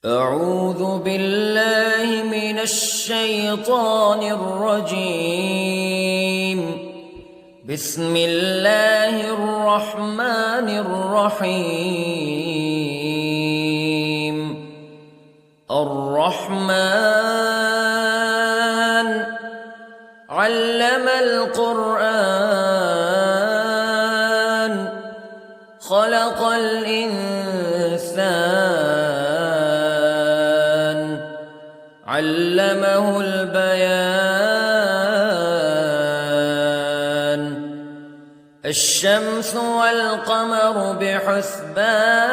أعوذ بالله من الشيطان الرجيم. بسم الله الرحمن الرحيم. الرحمن علم القرآن خلق الإنسان علمه البيان. الشمس والقمر بحسبان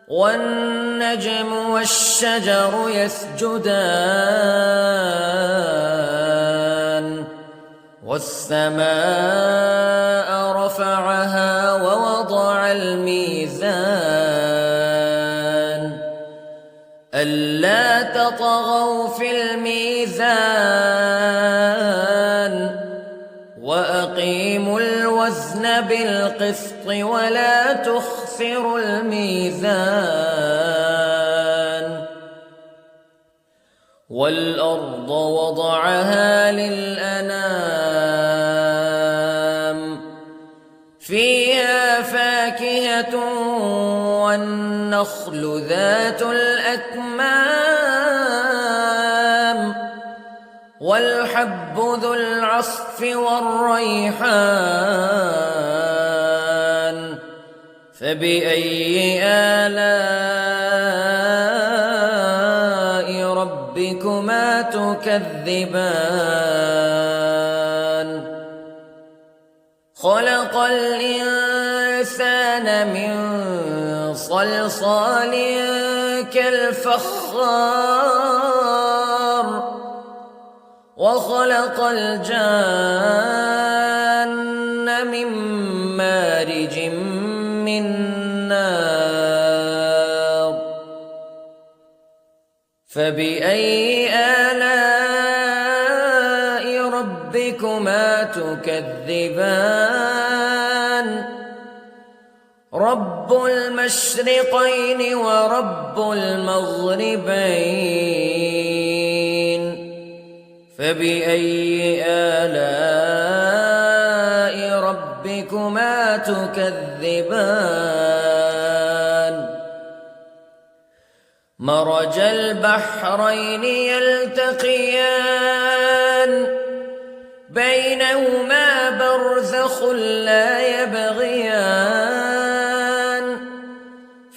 والنجم والشجر يسجدان والسماء رفعها ووضع الميزان ألا تطغوا في الميزان وأقيموا الوزن بالقسط ولا تخسروا الميزان. والأرض وضعها للأنام فيها فاكهة والنخل ذات الأكمام والحب ذو العصف والريحان فبأي آلاء ربكما تكذبان. خلق الإنسان من صلصال كالفخار وخلق الجان من مارج من نار فبأي آلاء ربكما تكذبان. رب المشرقين ورب المغربين فبأي آلاء ربكما تكذبان. مرج البحرين يلتقيان بينهما برزخ لا يبغيان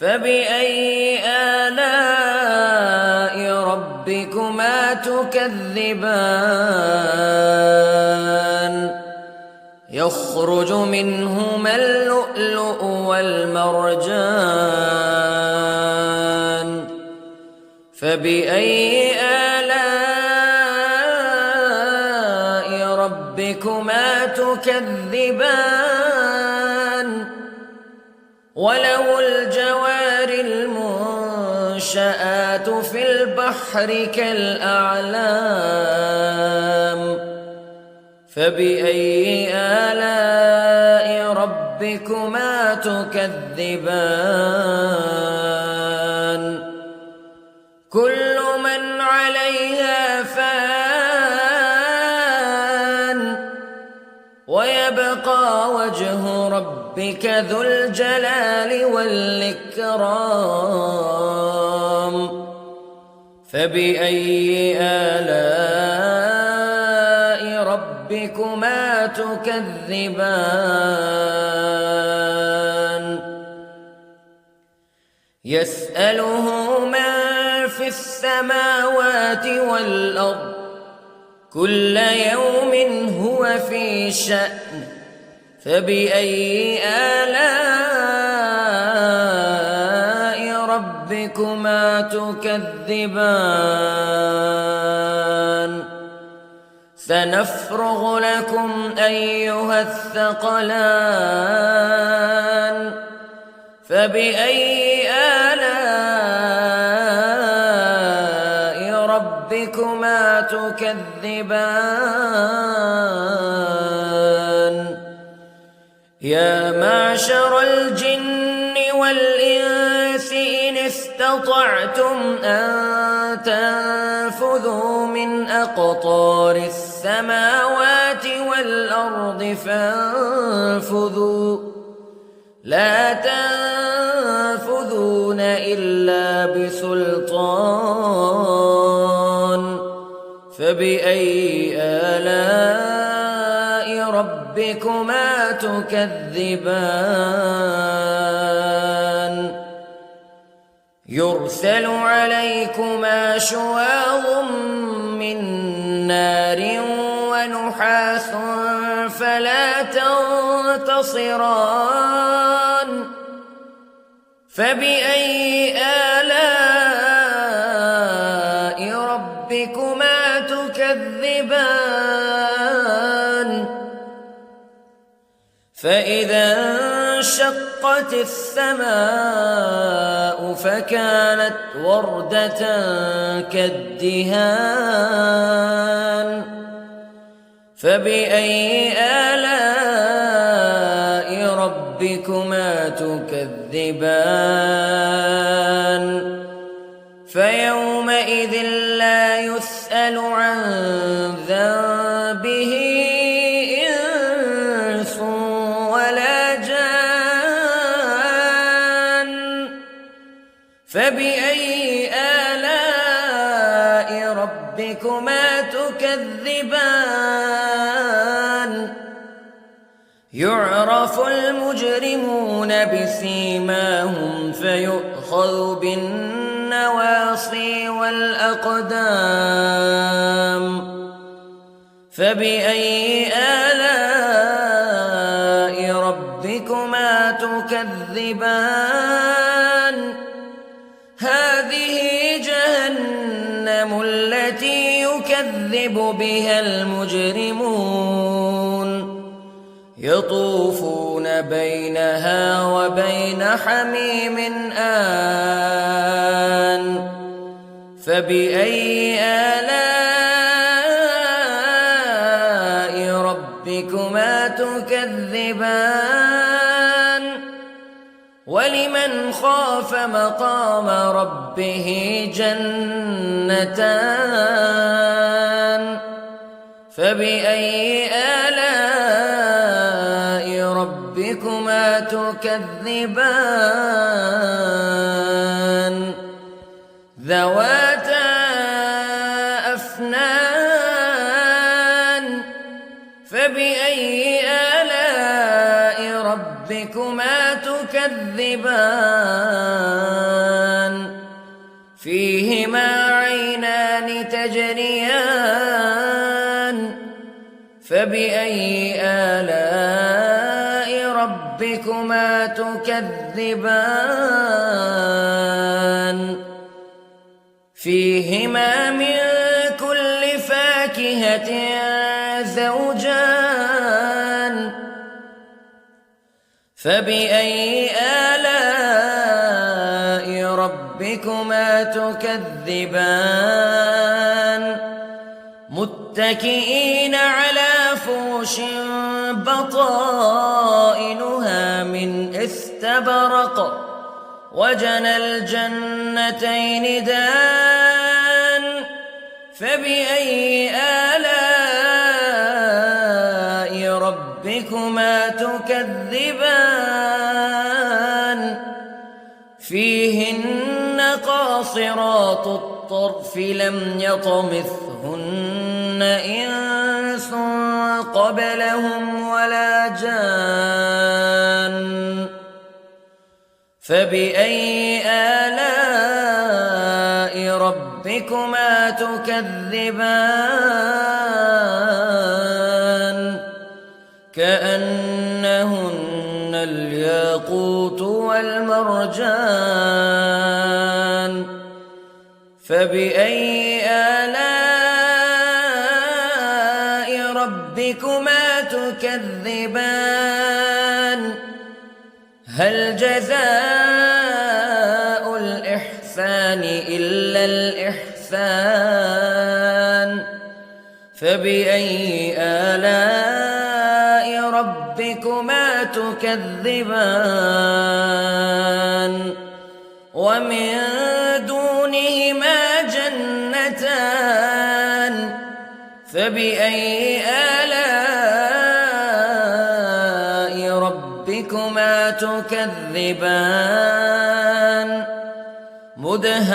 فبأي آلاء ربكما تكذبان. يخرج منهما اللؤلؤ والمرجان فبأي آلاء ربكما تكذبان. وله الجوار المنشآت في البحر كالأعلام فبأي آلاء ربكما تكذبان. كل من عليها فان ويبقى وجه ربك ذو الجلال والإكرام فبأي آلاء ربكما تكذبان. يسأله من في السماوات والأرض كل يوم هو في شأن فبأي آلاء ربكما تكذبان. سنفرغ لكم أيها الثقلان فبأي آلاء ربكما تكذبان. يا معشر الجن والإنس استطعتم أن تنفذوا من أقطار السماوات والأرض فانفذوا لا تنفذون إلا بسلطان فبأي آلاء ربكما تكذبان يرسل عليكما شواظ من نار ونحاس فلا تنتصران فبأي آلاء ربكما تكذبان فإذا انشقت السماء فكانت وردة كالدهان فبأي آلاء ربكما تكذبان فيومئذ لا يسأل عن ذنبه إنس ولا جان فبأي آلاء ربكما تكذبان يعرف المجرمون بسيماهم فيؤخذ بالنواصي والأقدام فبأي آلاء ربكما تكذبان هذه جهنم التي يكذب بها المجرمون يطوفون بينها وبين حميم آن فبأي آلاء ربكما تكذبان ولمن خاف مقام ربه جنتان فبأي آلاء ربكما تكذبان ذواتا أفنان فبأي آلاء ربكما تكذبان فيهما عينان تجريان فبأي آلاء ربكما تكذبان فيهما من كل فاكهة زوجان فبأي آلاء ربكما تكذبان متكئين على فرش بطائنها من استبرق وجنى الجنتين دان فبأي آلاء ربكما تكذبان فيهن قاصرات الطرف لم يطمثهن إنس قبلهم ولا جان فبأي آلاء ربكما تكذبان كأنهن الياقوت والمرجان فبأي آلاء ربكما تكذبان هل جزاء الإحسان إلا الإحسان فبأي آلاء ربكما تكذبان ومن دونهما جنتان فبأي آلاء ربكما تكذبان مدهامتان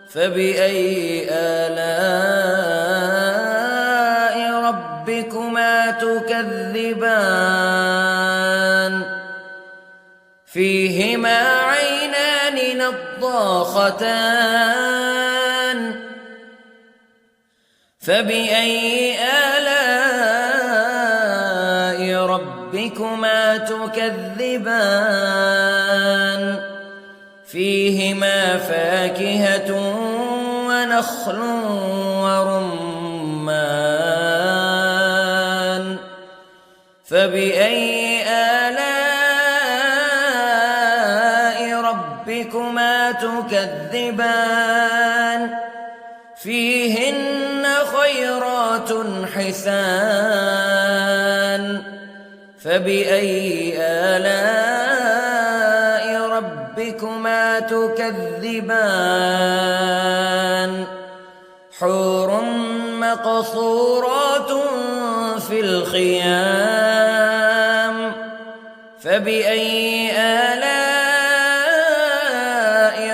فبأي آلاء ربكما تكذبان فيهما عينان نضاختان فبأي آلاء ربكما تكذبان فيهما فاكهة ونخل ورمان فبأي آلاء ربكما تكذبان فيهن خيرات حسان فبأي آلاء ربكما تكذبان حور مقصورات في الخيام فبأي آلاء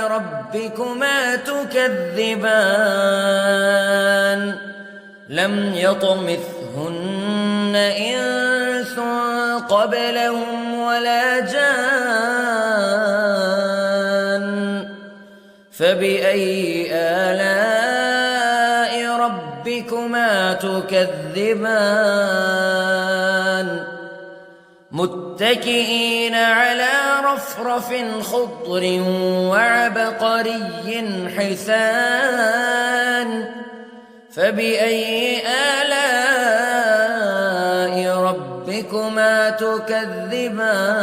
ربكما تكذبان لم يطمثهن إنس قبلهم ولا جان فبأي آلاء ربكما تكذبان متكئين على رفرف خضر وعبقري حسان فبأي آلاء ربكما تكذبان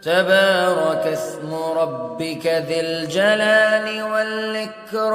تبارك اسم ربك ذي الجلال والإكرام